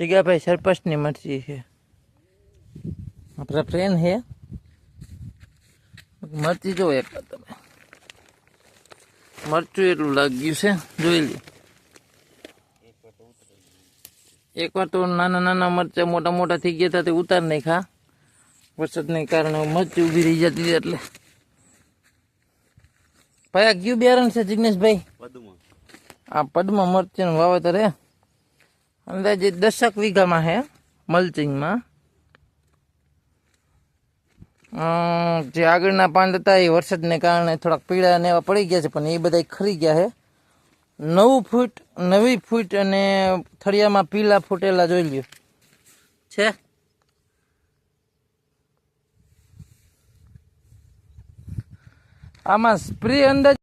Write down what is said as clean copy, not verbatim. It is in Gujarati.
જીગાભાઈ સરપંચની મરચી છે આપણા ટ્રેન છે મરચી જો એક તમે મરચું એટલું લાગ્યું છે જોઈ લે એકવાર તો નાના નાના મરચા મોટા મોટા થઈ ગયા હતા તે ઉતાર નાખ્યા વરસાદને કારણે મરચી ઊભી રહી જતી એટલે ભાઈ આ કયું બિયારણ છે જિગ્નેશભાઈ આ પદ્મ મરચાનું વાવેતર હે અંદાજે 10 વીઘામાં હે મલ્ચિંગમાં જે આગળના પાંદ હતા એ વરસાદને કારણે થોડાક પીળા ને એવા પડી ગયા છે પણ એ બધા ખરી ગયા છે 9 ફૂટ અને થળિયામાં પીલા ફૂટેલા જોઈ લ્યો છે આમાં સ્પ્રે અંદાજ